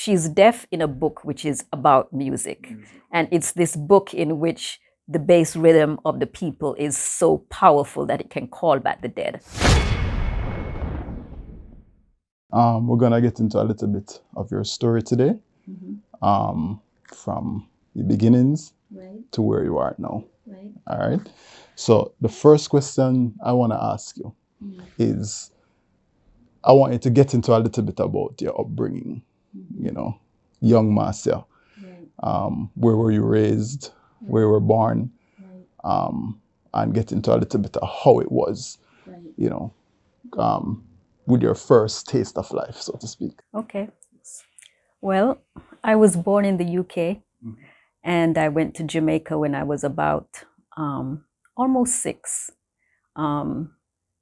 she's deaf in a book which is about music. And it's this book in which the bass rhythm of the people is so powerful that it can call back the dead. We're gonna get into a little bit of your story today, from the beginnings to where you are now. All right. So the first question I want to ask you is, I want you to get into a little bit about your upbringing. You know, young Marcia. Where were you raised? Where you were born? And get into a little bit of how it was. You know. With your first taste of life, so to speak. Okay. Well, I was born in the UK, and I went to Jamaica when I was about almost 6.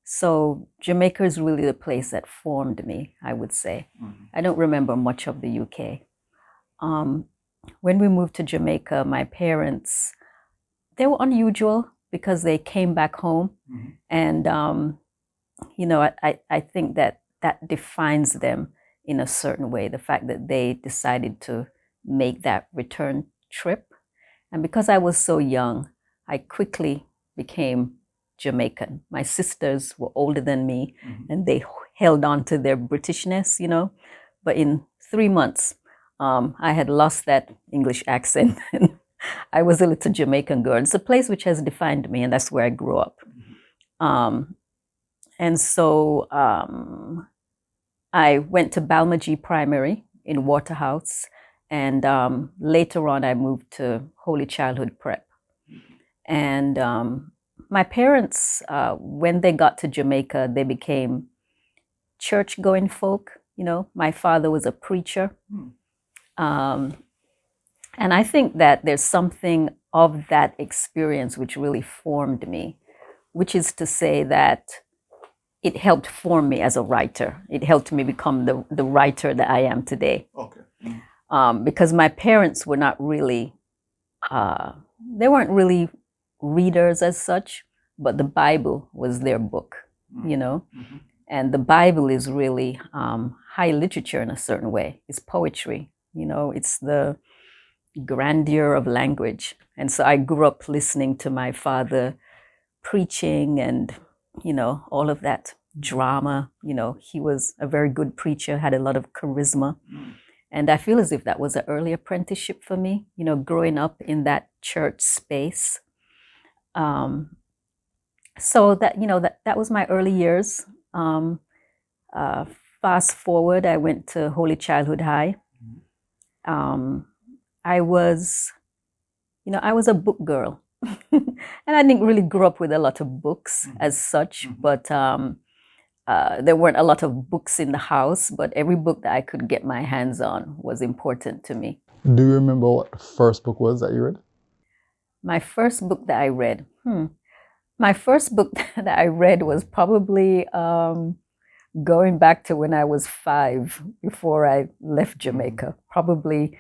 So Jamaica is really the place that formed me, I would say. I don't remember much of the UK. When we moved to Jamaica, my parents, they were unusual because they came back home, and you know, I think that defines them in a certain way, the fact that they decided to make that return trip. And because I was so young, I quickly became Jamaican. My sisters were older than me, and they held on to their Britishness, you know. But in 3 months, I had lost that English accent, and I was a little Jamaican girl. It's a place which has defined me, and that's where I grew up. And so I went to Balmagie Primary in Waterhouse, and later on I moved to Holy Childhood Prep. And my parents, when they got to Jamaica, they became church-going folk. You know, my father was a preacher. And I think that there's something of that experience which really formed me, which is to say that it helped form me as a writer. It helped me become the writer that I am today. Because my parents were not really, they weren't really readers as such, but the Bible was their book, you know? And the Bible is really high literature in a certain way. It's poetry, you know? It's the grandeur of language. And so I grew up listening to my father preaching and, you know, all of that drama. You know, he was a very good preacher, had a lot of charisma. And I feel as if that was an early apprenticeship for me, you know, growing up in that church space. So that, you know, that was my early years. Fast forward, I went to Holy Childhood High. I was a book girl. And I didn't really grow up with a lot of books as such, but there weren't a lot of books in the house, but every book that I could get my hands on was important to me. Do you remember what the first book was that you read? My first book that I read? My first book that I read was probably going back to when I was 5, before I left Jamaica. Probably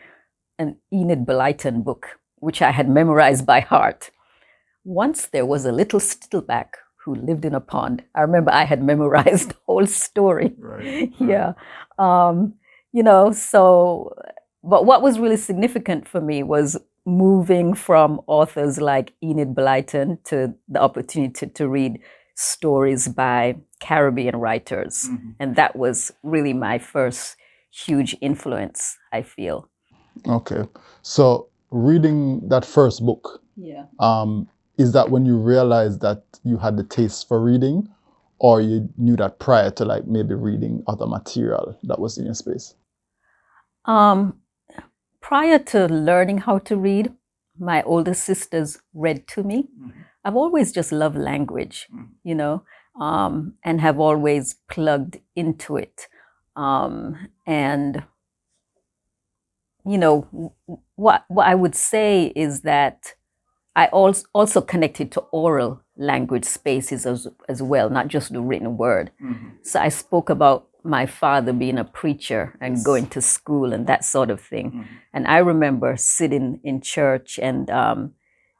an Enid Blyton book, which I had memorized by heart. Once there was a little stickleback who lived in a pond. I remember I had memorized the whole story. Yeah. You know, so, but what was really significant for me was moving from authors like Enid Blyton to the opportunity to read stories by Caribbean writers. And that was really my first huge influence, I feel. Okay. So reading that first book, is that when you realized that you had the taste for reading, or you knew that prior to, like, maybe reading other material that was in your space? Prior to learning how to read, my older sisters read to me. I've always just loved language, you know, and have always plugged into it. And, you know, what I would say is that I also connected to oral language spaces as well, not just the written word. So I spoke about my father being a preacher and going to school and that sort of thing. And I remember sitting in church and,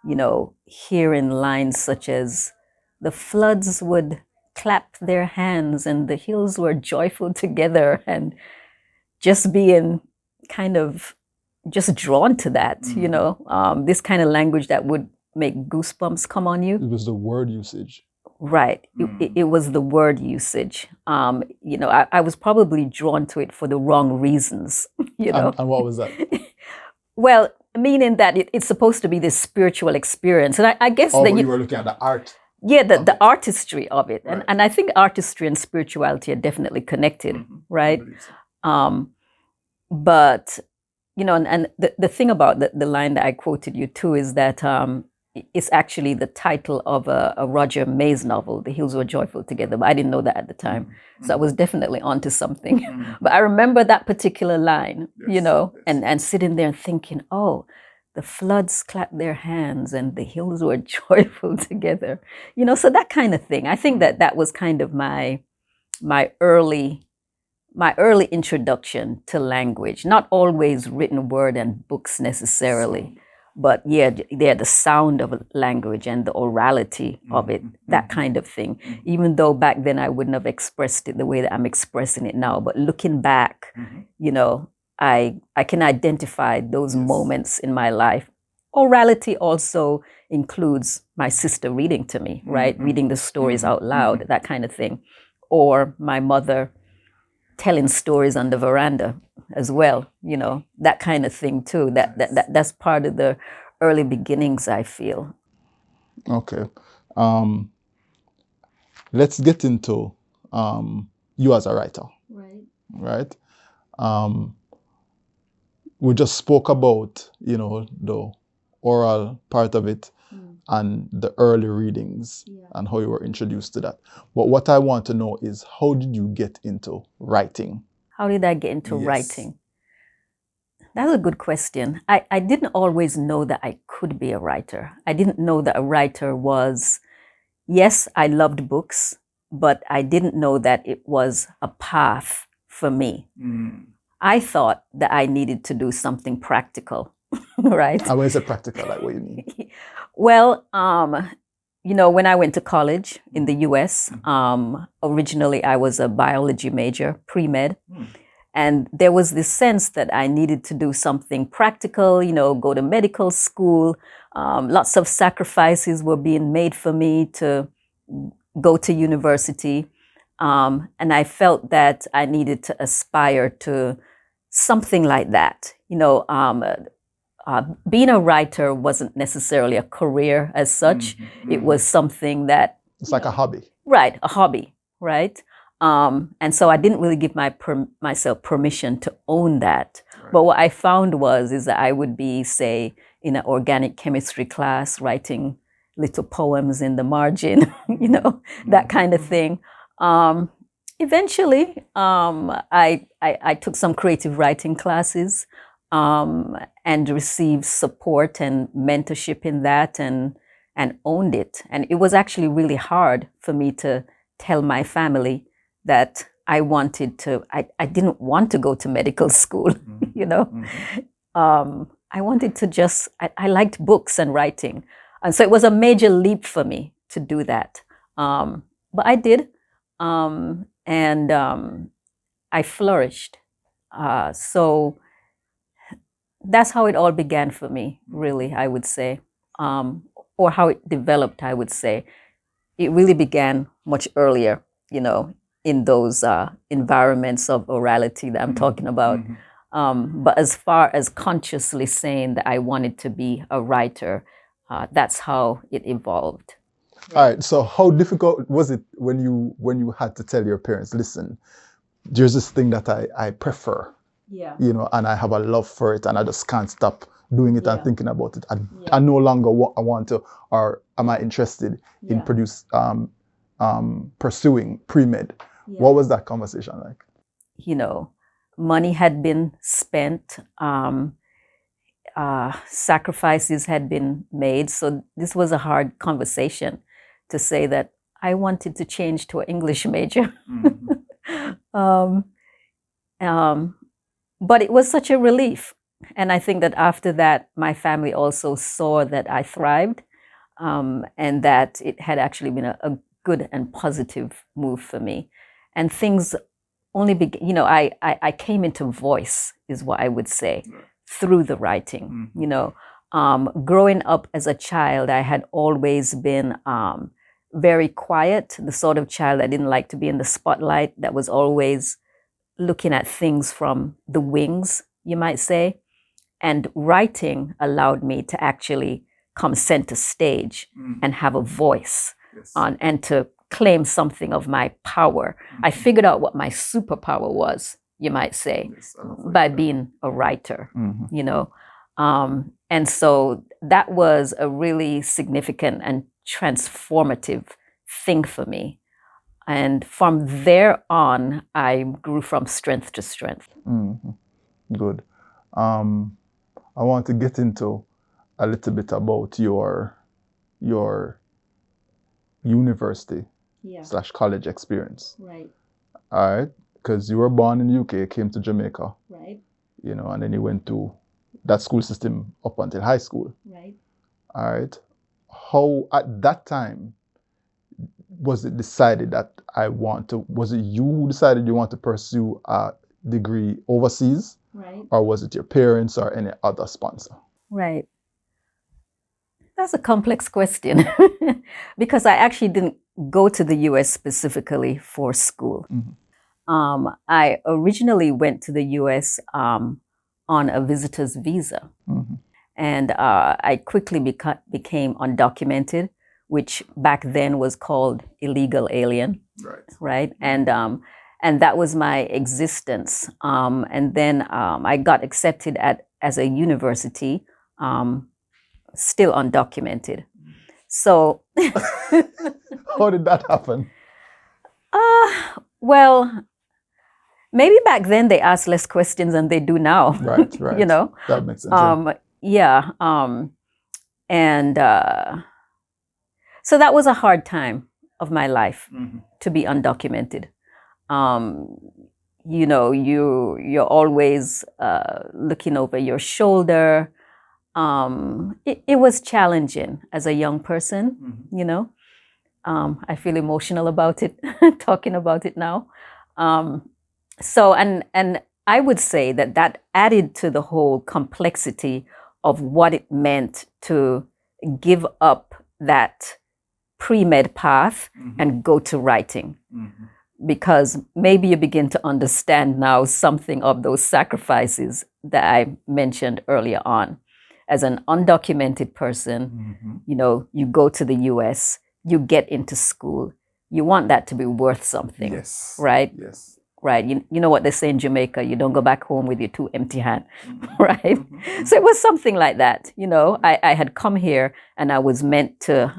you know, hearing lines such as, "The floods would clap their hands and the hills were joyful together," and just being kind of just drawn to that, you know, this kind of language that would make goosebumps come on you. It was the word usage. Right. It was the word usage. You know, I was probably drawn to it for the wrong reasons, you know. And what was that? Well, meaning that it's supposed to be this spiritual experience. And I guess that you were looking at the art. Yeah, the artistry of it. Right. And I think artistry and spirituality are definitely connected, right? But, you know, and the thing about the line that I quoted you to is that it's actually the title of a Roger Mays novel, The Hills Were Joyful Together, but I didn't know that at the time. So I was definitely onto something. But I remember that particular line, you know, and sitting there and thinking, oh, the floods clapped their hands and the hills were joyful together. You know, so that kind of thing. I think that was kind of my early introduction to language. Not always written word and books necessarily, but yeah, the sound of language and the orality of it, that kind of thing. Even though back then I wouldn't have expressed it the way that I'm expressing it now, but looking back, you know, I can identify those moments in my life. Orality also includes my sister reading to me, right? Reading the stories out loud, that kind of thing. Or my mother telling stories on the veranda as well, you know, that kind of thing too. That's part of the early beginnings, I feel. Okay. Let's get into you as a writer. Right? We just spoke about, you know, the oral part of it and the early readings and how you were introduced to that. But what I want to know is, how did you get into writing? How did I get into writing? That's a good question. I didn't always know that I could be a writer. I didn't know that a writer was, yes, I loved books, but I didn't know that it was a path for me. I thought that I needed to do something practical, right? And when you say practical, like, what do you mean? Well, you know, when I went to college in the US, originally I was a biology major, pre-med. And there was this sense that I needed to do something practical, you know, go to medical school. Lots of sacrifices were being made for me to go to university. And I felt that I needed to aspire to something like that. You know, being a writer wasn't necessarily a career as such. It was something that... It's like a hobby. Right, a hobby, right? And so I didn't really give myself permission to own that. Right. But what I found is that I would be, say, in an organic chemistry class, writing little poems in the margin, you know, that kind of thing. Eventually, I took some creative writing classes and received support and mentorship in that and owned it. And it was actually really hard for me to tell my family that I didn't want to go to medical school, you know. I wanted to just, I liked books and writing. And so it was a major leap for me to do that. But I did. And I flourished. So that's how it all began for me, really, I would say. Or how it developed, I would say. It really began much earlier, you know, in those environments of orality that I'm talking about. But as far as consciously saying that I wanted to be a writer, that's how it evolved. All right. So how difficult was it when you had to tell your parents, listen, there's this thing that I prefer, you know, and I have a love for it and I just can't stop doing it and thinking about it. I no longer want to, or am I interested in pursuing pre-med? What was that conversation like? You know, money had been spent, sacrifices had been made. So this was a hard conversation to say that I wanted to change to an English major. But it was such a relief. And I think that after that, my family also saw that I thrived and that it had actually been a good and positive move for me. And things I came into voice, is what I would say, through the writing. Growing up as a child, I had always been very quiet, the sort of child that didn't like to be in the spotlight, that was always looking at things from the wings, you might say. And writing allowed me to actually come center stage and have a voice and to claim something of my power. I figured out what my superpower was, you might say, by being a writer, and so that was a really significant and transformative thing for me. And from there on, I grew from strength to strength. Good. I want to get into a little bit about your university / college experience. Right. All right. Because you were born in the UK, came to Jamaica. Right. And then you went to that school system up until high school. Right. All right. How at that time was it decided that was it you who decided you want to pursue a degree overseas? Right. Or was it your parents or any other sponsor? Right. That's a complex question because I actually didn't go to the US specifically for school. I originally went to the US on a visitor's visa. And I quickly became undocumented, which back then was called illegal alien. Right. And that was my existence. And then I got accepted as a university, still undocumented. So how did that happen? Well, maybe back then they asked less questions than they do now. Right. That makes sense. And so that was a hard time of my life to be undocumented. You're always looking over your shoulder. It was challenging as a young person, I feel emotional about it, talking about it now. So I would say that added to the whole complexity of what it meant to give up that pre-med path and go to writing. Because maybe you begin to understand now something of those sacrifices that I mentioned earlier on. As an undocumented person, you go to the US, you get into school, you want that to be worth something. Yes. Right? Yes. Right. You know what they say in Jamaica, you don't go back home with your two empty hands, right? So it was something like that. I had come here and I was meant to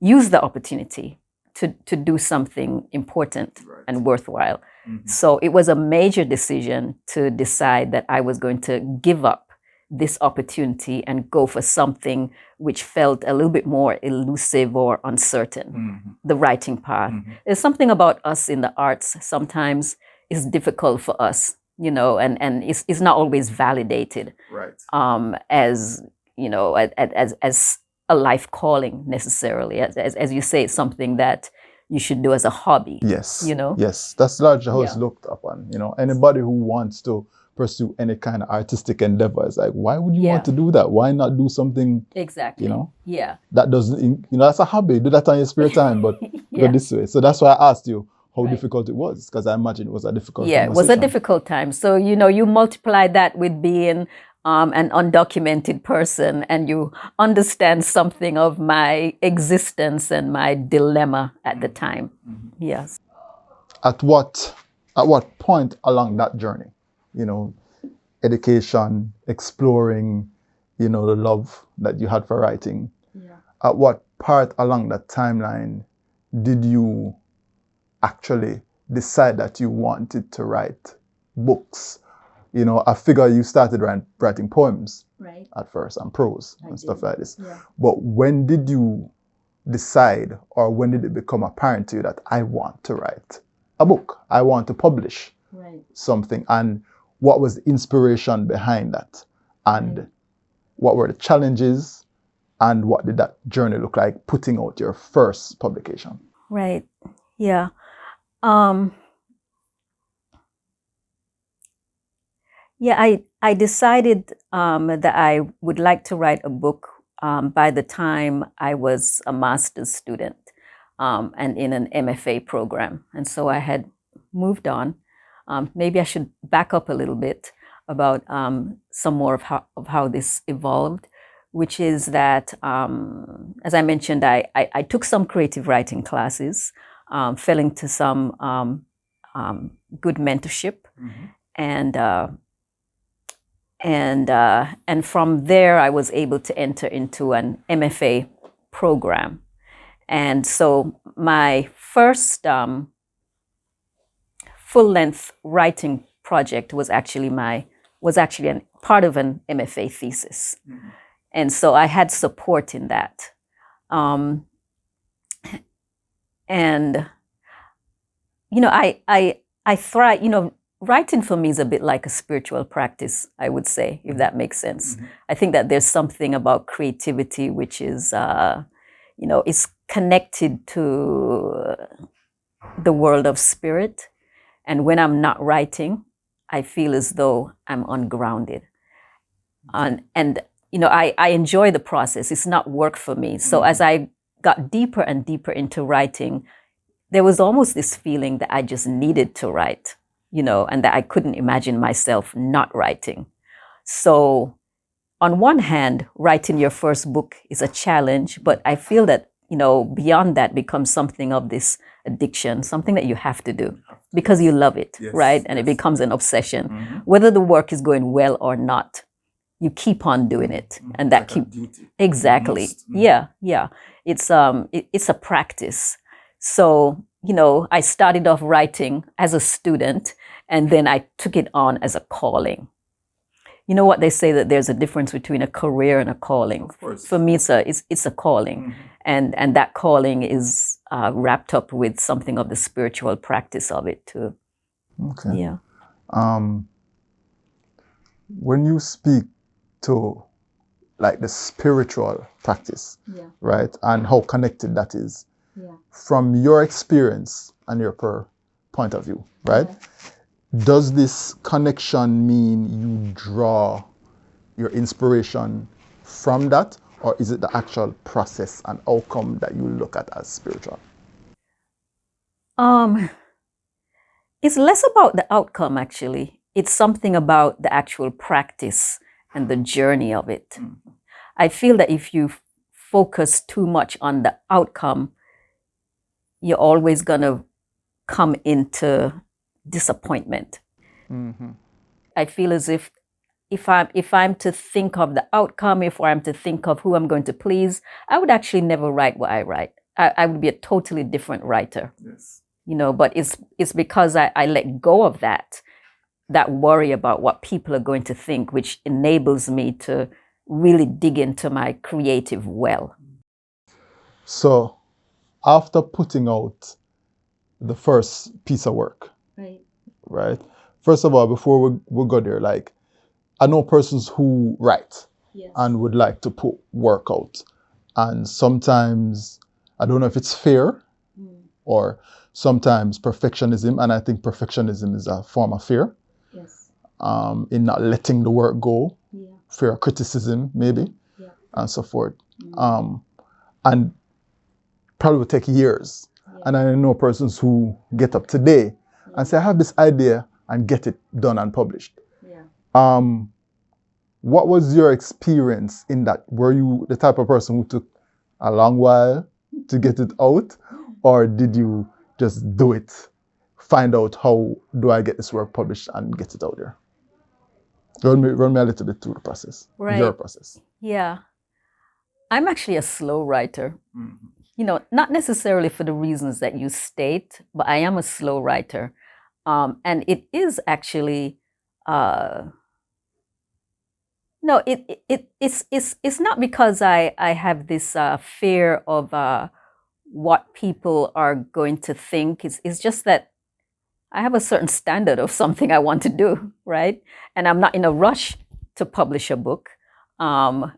use the opportunity to do something important and worthwhile. So it was a major decision to decide that I was going to give up this opportunity and go for something which felt a little bit more elusive or uncertain, the writing path. There's something about us in the arts sometimes is difficult for us, and it's not always validated as a life calling necessarily. As you say, it's something that you should do as a hobby. Yes. Yes. That's largely how it's looked upon. Anybody who wants to pursue any kind of artistic endeavor is like, why would you want to do that? Why not do something? Exactly. That doesn't, that's a hobby. Do that on your spare time, but go this way. So that's why I asked you how difficult it was, because I imagine it was a difficult conversation. It was a difficult time. So, you multiply that with being an undocumented person, and you understand something of my existence and my dilemma at the time. Yes. At what point along that journey, education, exploring, the love that you had for writing, at what part along that timeline did you actually decide that you wanted to write books? I figure you started writing poems at first and prose and stuff like this. But when did you decide, or when did it become apparent to you that I want to write a book? I want to publish something. And what was the inspiration behind that? And what were the challenges? And what did that journey look like, putting out your first publication? Right. Yeah. Um, yeah, I decided that I would like to write a book by the time I was a master's student and in an MFA program. And so I had moved on. Maybe I should back up a little bit about some more of how this evolved, which is that, as I mentioned, I took some creative writing classes, fell into some good mentorship, and and from there I was able to enter into an MFA program. And so my first full-length writing project was actually part of an MFA thesis. And so I had support in that. And I thrive, writing for me is a bit like a spiritual practice, I would say, if that makes sense. I think that there's something about creativity which is, is connected to the world of spirit. And when I'm not writing, I feel as though I'm ungrounded. And I enjoy the process. It's not work for me. So as I got deeper and deeper into writing, there was almost this feeling that I just needed to write, and that I couldn't imagine myself not writing. So on one hand, writing your first book is a challenge, but I feel that, beyond that becomes something of this addiction, something that you have to do because you love it, yes, right? And it becomes an obsession. Whether the work is going well or not, you keep on doing it. And that exactly. Yeah. It's a practice. So, I started off writing as a student, and then I took it on as a calling. You know what they say, that there's a difference between a career and a calling. Of course. For me, it's a calling. And that calling is wrapped up with something of the spiritual practice of it too. Okay. Yeah. When you speak to like the spiritual practice, right, and how connected that is, from your experience and your point of view, right? Does this connection mean you draw your inspiration from that, or is it the actual process and outcome that you look at as spiritual? It's less about the outcome, actually. It's something about the actual practice and the journey of it. I feel that if you focus too much on the outcome, you're always going to come into disappointment. I feel as if I'm to think of the outcome, if I'm to think of who I'm going to please, I would actually never write what I write. I would be a totally different writer. Yes. But it's because I let go of that worry about what people are going to think, which enables me to really dig into my creative well. So after putting out the first piece of work, right? First of all, before we go there, like, I know persons who write and would like to put work out. And sometimes, I don't know if it's fear or sometimes perfectionism. And I think perfectionism is a form of fear. In not letting the work go, fear of criticism, maybe, and so forth. And probably will take years. And I know persons who get up today and say, I have this idea, and get it done and published. What was your experience in that? Were you the type of person who took a long while to get it out? Or did you just do it, find out how do I get this work published and get it out there? Run me a little bit through the process, your process. Yeah. I'm actually a slow writer. Not necessarily for the reasons that you state, but I am a slow writer. And it is actually, it's not because I have this fear of what people are going to think. It's just that I have a certain standard of something I want to do, right? And I'm not in a rush to publish a book. I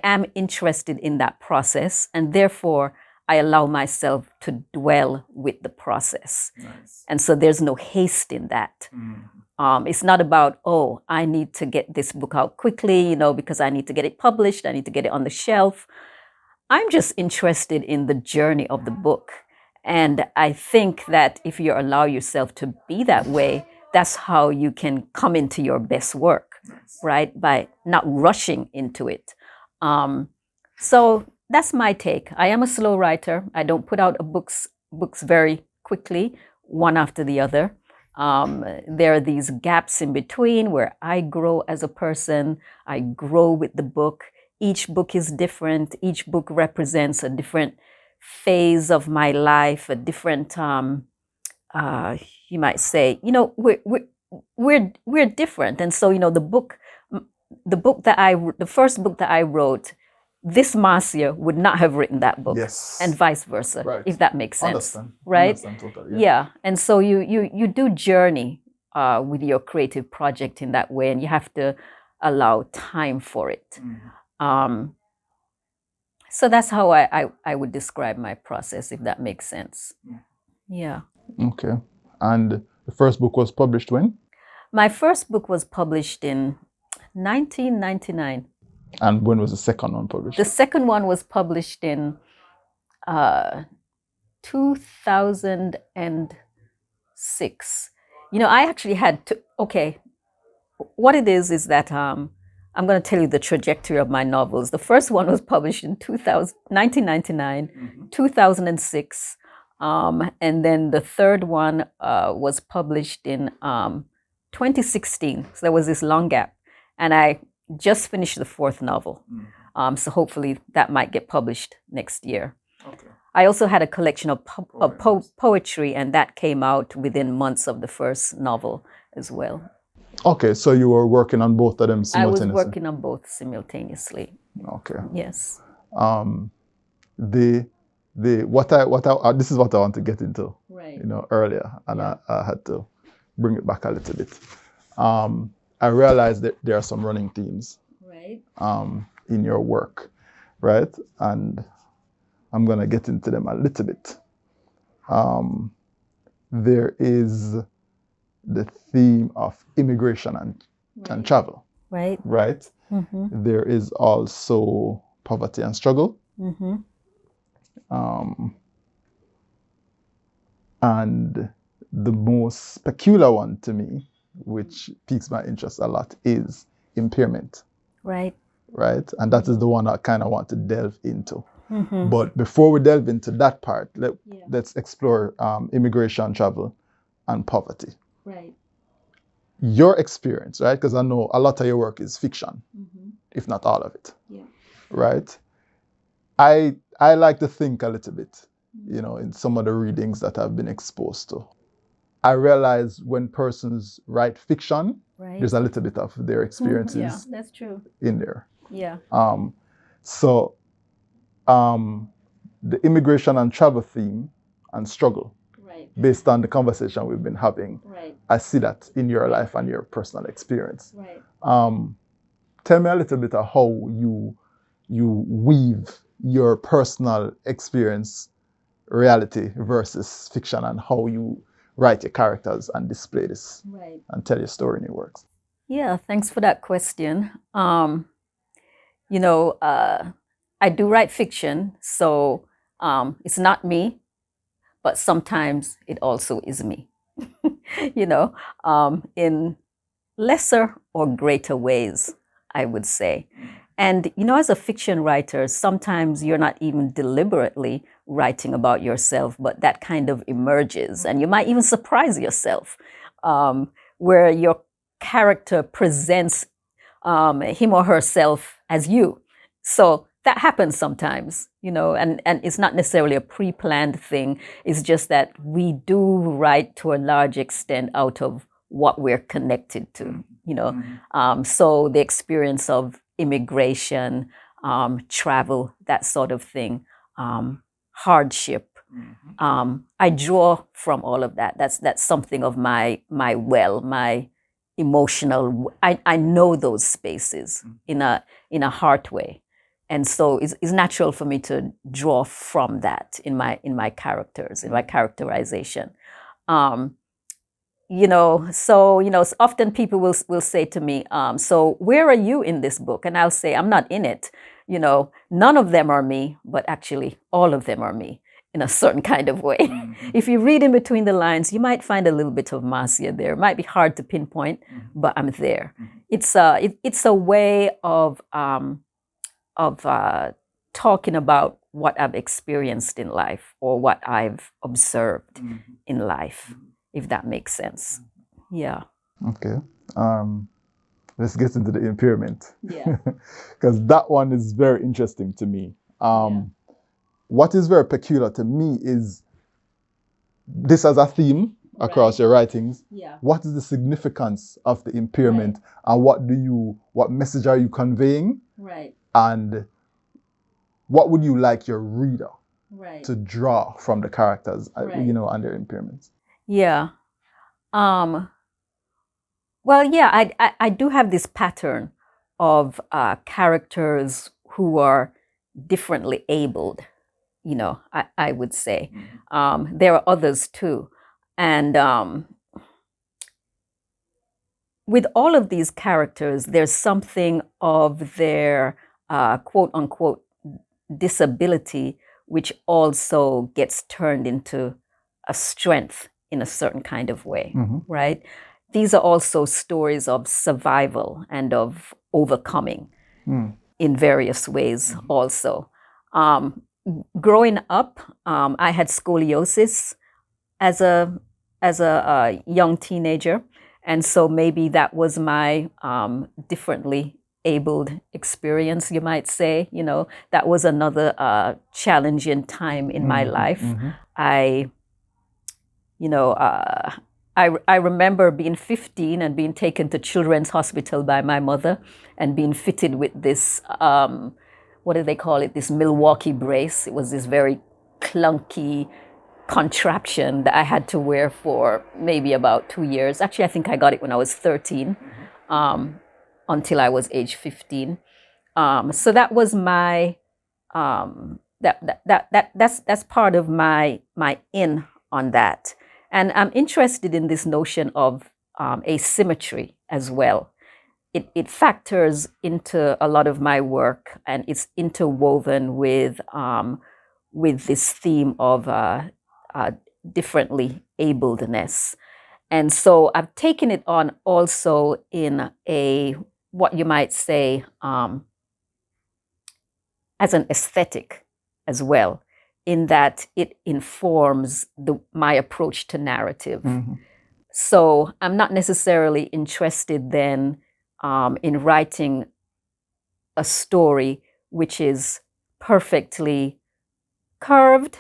am interested in that process, and therefore I allow myself to dwell with the process. Nice. And so there's no haste in that. It's not about, oh, I need to get this book out quickly, because I need to get it published, I need to get it on the shelf. I'm just interested in the journey of the book. And I think that if you allow yourself to be that way, that's how you can come into your best work, right? By not rushing into it. So that's my take. I am a slow writer. I don't put out books very quickly, one after the other. There are these gaps in between where I grow as a person. I grow with the book. Each book is different. Each book represents a different phase of my life, a different, you might say, we're different. And so, the first book that I wrote, this Marcia would not have written that book. Yes. And vice versa, Right. if that makes sense. Understand. Right? Understand totally, Yeah. And so you do journey with your creative project in that way, and you have to allow time for it. So that's how I would describe my process, if that makes sense. Yeah. Okay. And the first book was published when? My first book was published in 1999. And when was the second one published? The second one was published in 2006. I actually had to, okay, what it is that I'm going to tell you the trajectory of my novels. The first one was published in 1999, 2006. And then the third one was published in 2016. So there was this long gap. And I just finished the fourth novel. So hopefully that might get published next year. Okay. I also had a collection of poetry, and that came out within months of the first novel as well. Okay, so you were working on both of them simultaneously? I was working on both simultaneously. Okay. Yes. This is what I want to get into. Right. Earlier, and yeah. I had to bring it back a little bit. I realized that there are some running themes. Right. In your work, right? And I'm gonna get into them a little bit. There is the theme of immigration and travel. Right. Right? Mm-hmm. There is also poverty and struggle. Mm-hmm. And the most peculiar one to me, which piques my interest a lot, is impairment. Right. Right? And that is the one I kind of want to delve into. Mm-hmm. But before we delve into that part, let's explore immigration, travel, and poverty. Right. Your experience, right? Because I know a lot of your work is fiction, if not all of it. Yeah. Right? I like to think a little bit, in some of the readings that I've been exposed to. I realize when persons write fiction, there's a little bit of their experiences yeah, that's true. in there. Yeah. So the immigration and travel theme and struggle, based on the conversation we've been having, I see that in your life and your personal experience. Right. Tell me a little bit of how you weave your personal experience, reality versus fiction, and how you write your characters and display this and tell your story in your works. Yeah, thanks for that question. I do write fiction, so it's not me, but sometimes it also is me, in lesser or greater ways, I would say. And, as a fiction writer, sometimes you're not even deliberately writing about yourself, but that kind of emerges. And you might even surprise yourself, where your character presents him or herself as you. So that happens sometimes, and it's not necessarily a pre-planned thing. It's just that we do write to a large extent out of what we're connected to, So the experience of immigration, travel, that sort of thing, hardship. I draw from all of that. That's something of my emotional. I know those spaces in a heart way, And so it's natural for me to draw from that in my characters, in my characterization. So often people will say to me, so where are you in this book? And I'll say, I'm not in it. None of them are me, but actually all of them are me in a certain kind of way. If you read in between the lines, you might find a little bit of Marcia there. It might be hard to pinpoint, but I'm there. It's a way of talking about what I've experienced in life or what I've observed in life, if that makes sense. Yeah. Okay. Let's get into the impairment. Yeah. Because that one is very interesting to me. What is very peculiar to me is this as a theme across your writings. Yeah. What is the significance of the impairment, and what message are you conveying? Right. And what would you like your reader to draw from the characters, and their impairments? Yeah. Well, yeah, I do have this pattern of characters who are differently abled, I would say. There are others too. And with all of these characters, there's something of their quote unquote disability, which also gets turned into a strength in a certain kind of way, right? These are also stories of survival and of overcoming in various ways also. Growing up, I had scoliosis as a young teenager. And so maybe that was my differently abled experience, you might say. That was another challenging time in my life. I remember being 15 and being taken to Children's Hospital by my mother and being fitted with this, what do they call it, this Milwaukee brace. It was this very clunky contraption that I had to wear for maybe about 2 years. Actually, I think I got it when I was 13, until I was age 15. So that was my, that's part of my in on that. And I'm interested in this notion of asymmetry as well. It factors into a lot of my work, and it's interwoven with this theme of differently abledness. And so I've taken it on also in what you might say, as an aesthetic as well, in that it informs my approach to narrative. So I'm not necessarily interested then in writing a story which is perfectly curved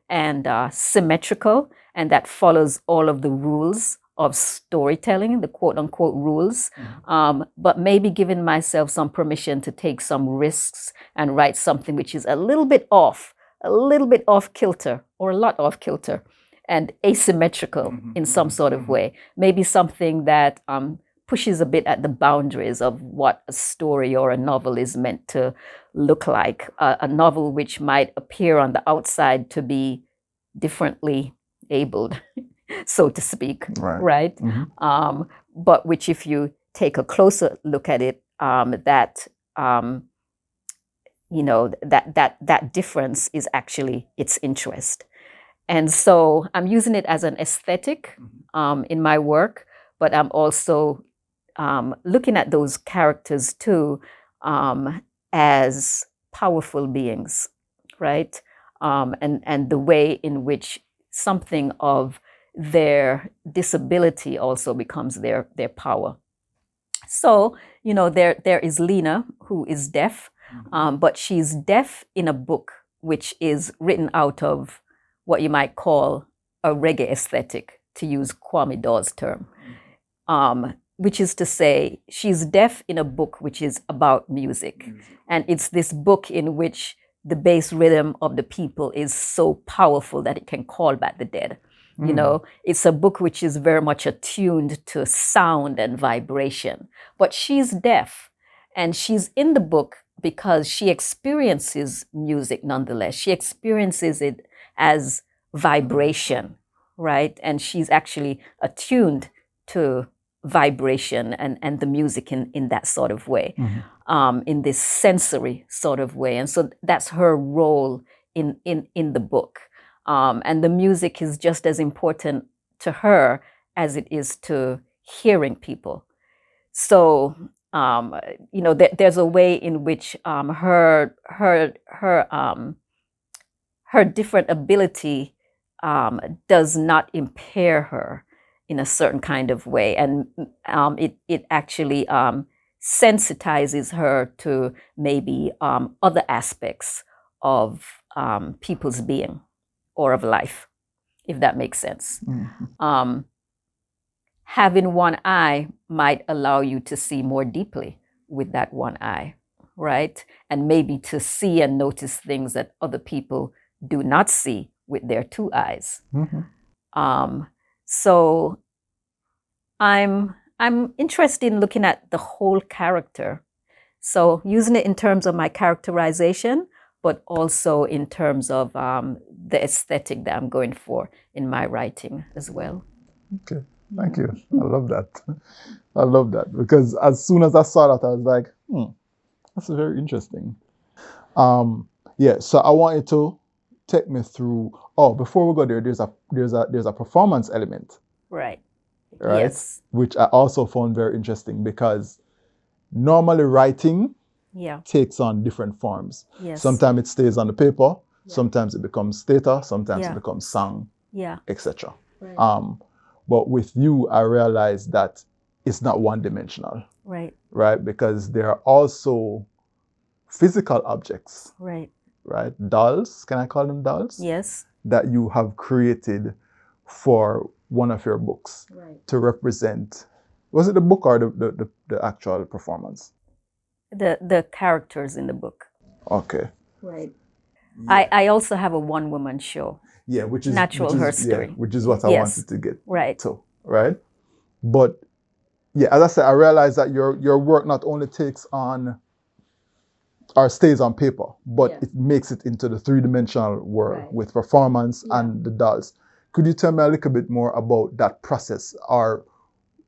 and symmetrical, and that follows all of the rules of storytelling, the quote-unquote rules, but maybe giving myself some permission to take some risks and write something which is a little bit off kilter, or a lot off kilter, and asymmetrical in some sort of way. Maybe something that pushes a bit at the boundaries of what a story or a novel is meant to look like. A novel which might appear on the outside to be differently abled, so to speak, right? But which, if you take a closer look at it, that difference is actually its interest. And so I'm using it as an aesthetic in my work, but I'm also looking at those characters too as powerful beings, right? And the way in which something of their disability also becomes their power. So, there is Lena, who is deaf, but she's deaf in a book which is written out of what you might call a reggae aesthetic, to use Kwame Dawes' term, which is to say she's deaf in a book which is about music. And it's this book in which the bass rhythm of the people is so powerful that it can call back the dead. It's a book which is very much attuned to sound and vibration, but she's deaf, and she's in the book because she experiences music nonetheless. She experiences it as vibration, right? And she's actually attuned to vibration and the music in that sort of way, in this sensory sort of way. And so that's her role in the book. And the music is just as important to her as it is to hearing people. So, there's a way in which her different ability does not impair her in a certain kind of way, and it actually sensitizes her to maybe other aspects of people's being or of life, if that makes sense. Having one eye might allow you to see more deeply with that one eye, right? And maybe to see and notice things that other people do not see with their two eyes. So I'm interested in looking at the whole character. So using it in terms of my characterization, but also in terms of the aesthetic that I'm going for in my writing as well. Okay. Thank you. I love that. I love that, because as soon as I saw that, I was like, that's very interesting. Yeah, so I want you to take me through. Oh, before we go there, there's a performance element. Right. Yes. Which I also found very interesting, because normally writing takes on different forms. Yes. Sometimes it stays on the paper, sometimes it becomes theater, sometimes it becomes song, etc. Right. But with you, I realized that it's not one-dimensional. Right. Right? Because there are also physical objects. Right. Right? Dolls, can I call them dolls? Yes. That you have created for one of your books to represent. Was it the book or the actual performance? The characters in the book. Okay. Right. Yeah. I also have a one-woman show. Yeah, which is Natural Herstory. Yeah, which is what I wanted to get to. Right. But yeah, as I said, I realized that your work not only takes on or stays on paper, but it makes it into the three-dimensional world with performance and the dolls. Could you tell me a little bit more about that process, or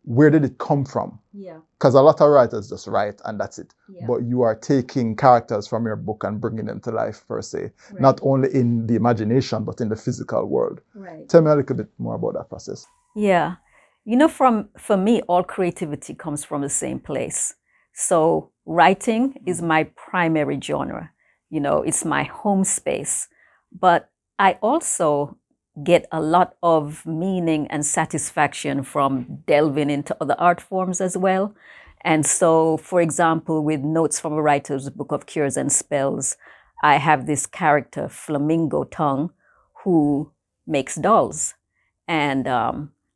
where did it come from? Yeah. Because a lot of writers just write and that's it. Yeah. But you are taking characters from your book and bringing them to life, per se. Right. Not only in the imagination, but in the physical world. Right. Tell me a little bit more about that process. Yeah. For me, all creativity comes from the same place. So writing is my primary genre. It's my home space. But I also get a lot of meaning and satisfaction from delving into other art forms as well. And so, for example, with Notes from a Writer's Book of Cures and Spells, I have this character, Flamingo Tongue, who makes dolls. And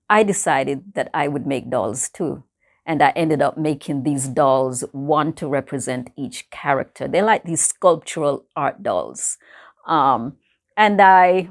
I decided that I would make dolls too. And I ended up making these dolls, one to represent each character. They're like these sculptural art dolls. And I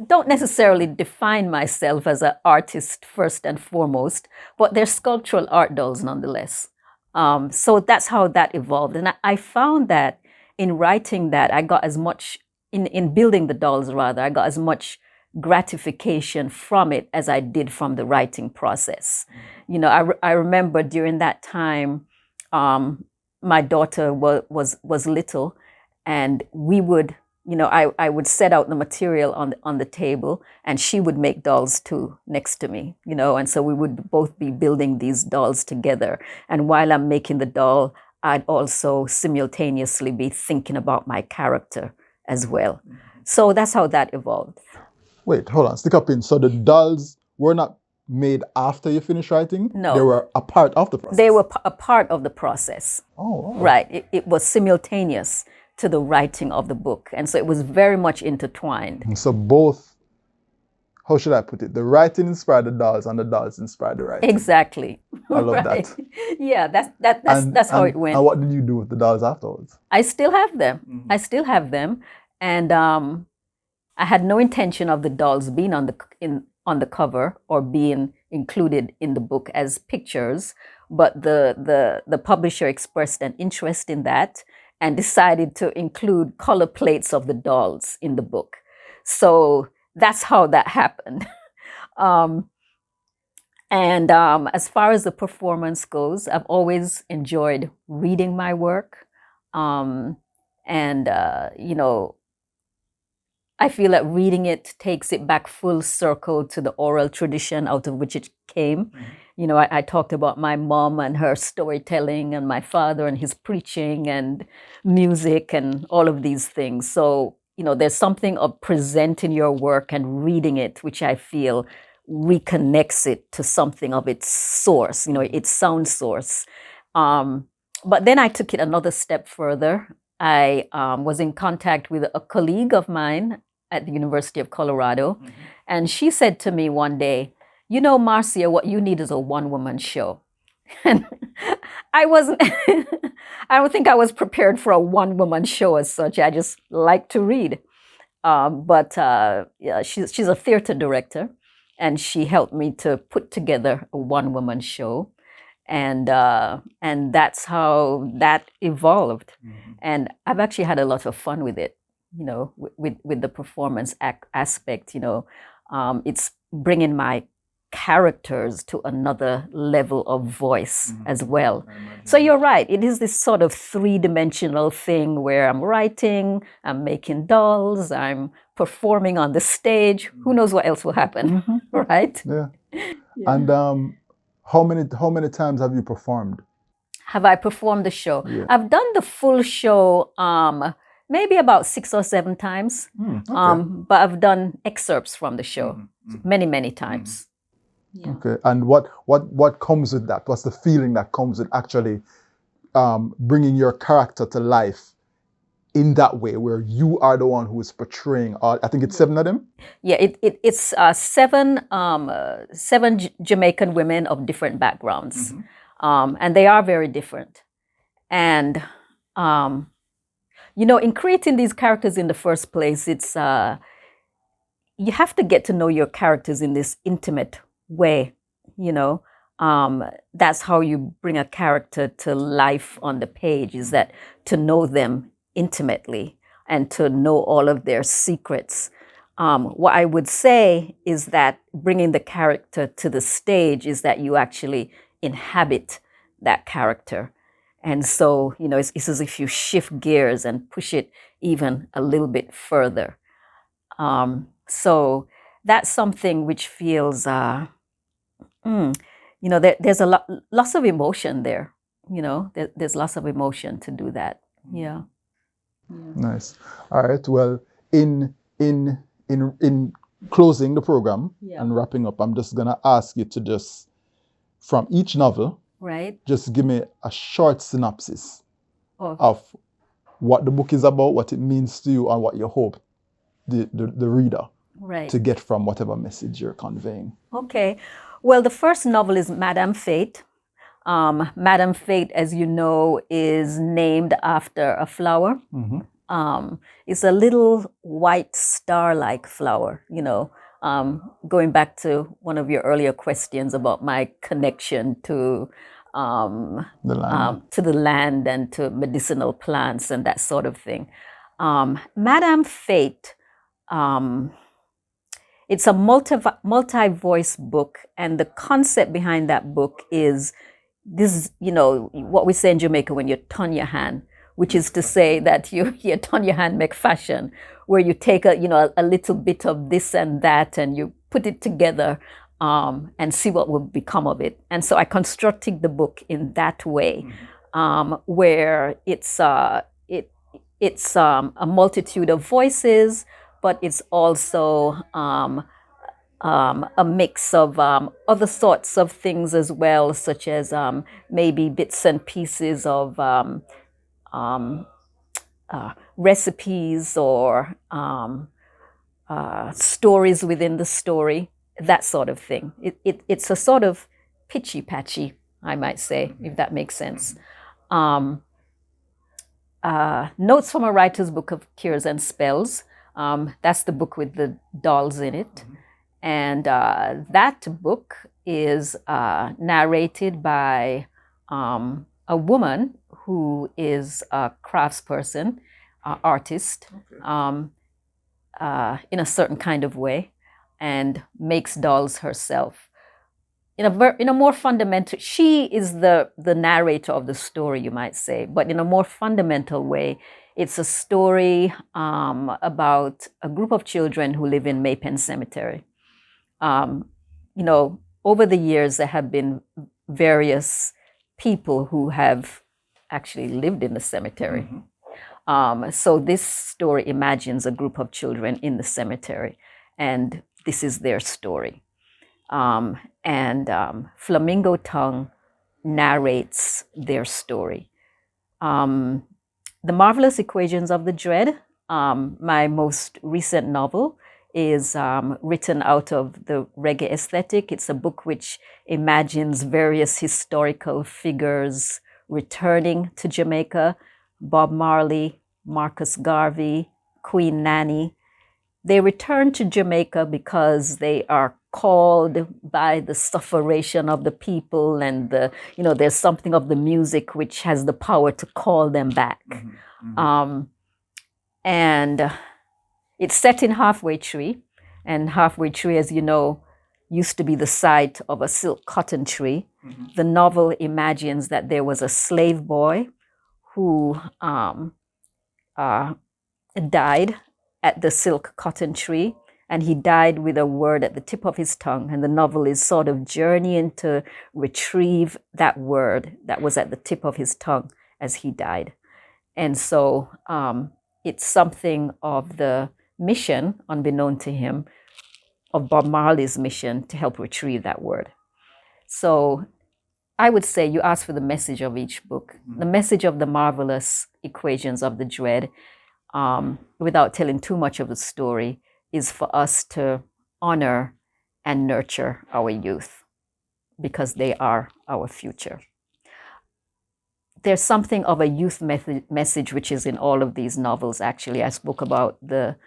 don't necessarily define myself as an artist first and foremost, but they're sculptural art dolls nonetheless. So that's how that evolved. And I found that in writing that, I got as much, in building the dolls rather, I got as much gratification from it as I did from the writing process. I remember during that time, my daughter was little, and we would, I would set out the material on the table, and she would make dolls too next to me, and so we would both be building these dolls together. And while I'm making the doll, I'd also simultaneously be thinking about my character as well. So that's how that evolved. Wait, hold on, stick up in. So the dolls were not made after you finished writing? No. They were a part of the process? They were a part of the process. Oh. Right. It was simultaneous to the writing of the book. And so it was very much intertwined. So both, how should I put it? The writing inspired the dolls and the dolls inspired the writing. Exactly. I love that. Yeah, that's how it went. And what did you do with the dolls afterwards? I still have them. Mm-hmm. I still have them. And I had no intention of the dolls being on the cover or being included in the book as pictures, but the publisher expressed an interest in that and decided to include color plates of the dolls in the book. So that's how that happened. As far as the performance goes, I've always enjoyed reading my work. You know, I feel that reading it takes it back full circle to the oral tradition out of which it came. Mm-hmm. You know, I talked about my mom and her storytelling and my father and his preaching and music and all of these things. So, you know, there's something of presenting your work and reading it, which I feel reconnects it to something of its source, you know, its sound source. But then I took it another step further. I was in contact with a colleague of mine at the University of Colorado, mm-hmm. and she said to me one day, "You know, Marcia, what you need is a one-woman show." And I wasn't, I don't think I was prepared for a one-woman show as such. I just like to read. Yeah, she's a theater director, and she helped me to put together a one-woman show. And that's how that evolved. Mm-hmm. And I've actually had a lot of fun with it, you know, with the performance aspect. You know, it's bringing my characters to another level of voice, mm-hmm. as well. So you're right. It is this sort of three-dimensional thing where I'm writing, I'm making dolls, I'm performing on the stage. Mm-hmm. Who knows what else will happen, mm-hmm. right? Yeah. Yeah. And how many times have you performed? Have I performed the show? Yeah. I've done the full show maybe about 6 or 7 times. Okay. But I've done excerpts from the show, mm-hmm. many times. Mm-hmm. Yeah. Okay. And what comes with that? What's the feeling that comes with actually bringing your character to life in that way, where you are the one who is portraying all, I think it's 7 of them? Yeah, it's 7 Jamaican women of different backgrounds. Mm-hmm. And they are very different. And, you know, in creating these characters in the first place, it's, you have to get to know your characters in this intimate way, you know. That's how you bring a character to life on the page, is that to know them intimately and to know all of their secrets. What I would say is that bringing the character to the stage is that you actually inhabit that character. And so, you know, it's as if you shift gears and push it even a little bit further. So that's something which feels, you know, there's lots of emotion there. You know, there's lots of emotion to do that. Yeah. Nice. All right. Well, in closing the program, yeah, and wrapping up, I'm just gonna ask you to just, from each novel, right, just give me a short synopsis of what the book is about, what it means to you, and what you hope the reader, right, to get from whatever message you're conveying. Okay. Well, the first novel is Madame Fate. Madame Fate, as you know, is named after a flower. Mm-hmm. It's a little white star-like flower, you know, going back to one of your earlier questions about my connection to the land and to medicinal plants and that sort of thing. Madame Fate, it's a multi-voice book, and the concept behind that book is this, you know, what we say in Jamaica when you turn your hand, which is to say that you turn your hand make fashion, where you take a little bit of this and that and you put it together and see what will become of it. And so I constructed the book in that way, where it's a multitude of voices, but it's also a mix of other sorts of things as well, such as maybe bits and pieces of recipes or stories within the story, that sort of thing. It's a sort of pitchy-patchy, I might say, if that makes sense. Notes from a Writer's Book of Cures and Spells. That's the book with the dolls in it. And that book is narrated by a woman who is a craftsperson, artist, in a certain kind of way, and makes dolls herself. In a more fundamental, she is the narrator of the story, you might say, but in a more fundamental way, it's a story about a group of children who live in Maypen Cemetery. Over the years, there have been various people who have actually lived in the cemetery. So this story imagines a group of children in the cemetery, and this is their story. Flamingo Tongue narrates their story. The Marvellous Equations of the Dread, my most recent novel, is written out of the reggae aesthetic. It's a book which imagines various historical figures returning to Jamaica: Bob Marley, Marcus Garvey, Queen Nanny. They return to Jamaica because they are called by the sufferation of the people, and there's something of the music which has the power to call them back. And it's set in Halfway Tree, and Halfway Tree, as you know, used to be the site of a silk cotton tree. The novel imagines that there was a slave boy who died at the silk cotton tree, and he died with a word at the tip of his tongue. And the novel is sort of journeying to retrieve that word that was at the tip of his tongue as he died. And so it's something of the mission, unbeknown to him, of Bob Marley's mission to help retrieve that word. So I would say, you asked for the message of each book. The message of the Marvellous Equations of the Dread, without telling too much of the story, is for us to honor and nurture our youth, because they are our future. There's something of a youth message which is in all of these novels, actually. I spoke about the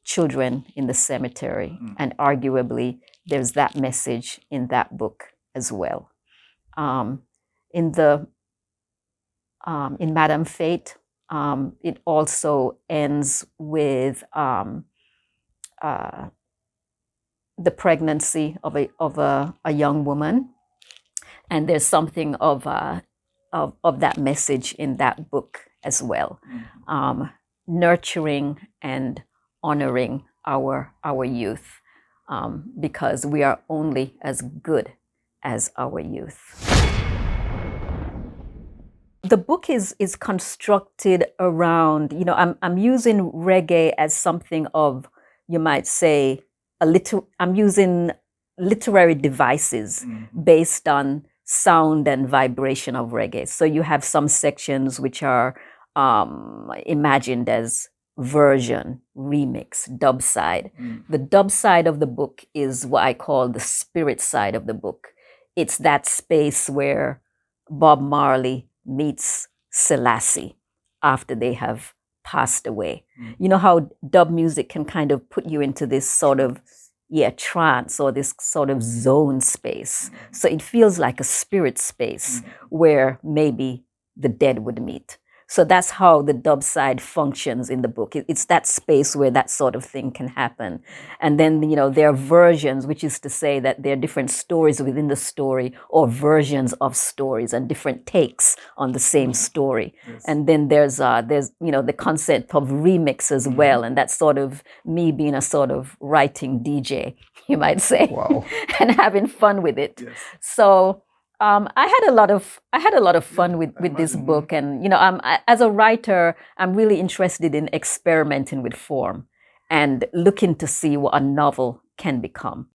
children in the cemetery, and arguably there's that message in that book as well. In Madame Fate, it also ends with the pregnancy of a young woman, and there's something of that message in that book as well. Nurturing and honoring our youth, because we are only as good as our youth. The book is constructed around, I'm using reggae as something of, you might say, I'm using literary devices based on sound and vibration of reggae. So you have some sections which are imagined as version, remix, dub side. The dub side of the book is what I call the spirit side of the book. It's that space where Bob Marley meets Selassie after they have passed away. You know how dub music can kind of put you into this sort of trance, or this sort of zone space. So it feels like a spirit space where maybe the dead would meet. So that's how the dub side functions in the book. It's that space where that sort of thing can happen. And then, there are versions, which is to say that there are different stories within the story, or versions of stories, and different takes on the same story. Yes. And then there's the concept of remix as well. And that's sort of me being a sort of writing DJ, you might say. Wow. And having fun with it. Yes. So I had a lot of fun with this book, and as a writer, I'm really interested in experimenting with form and looking to see what a novel can become.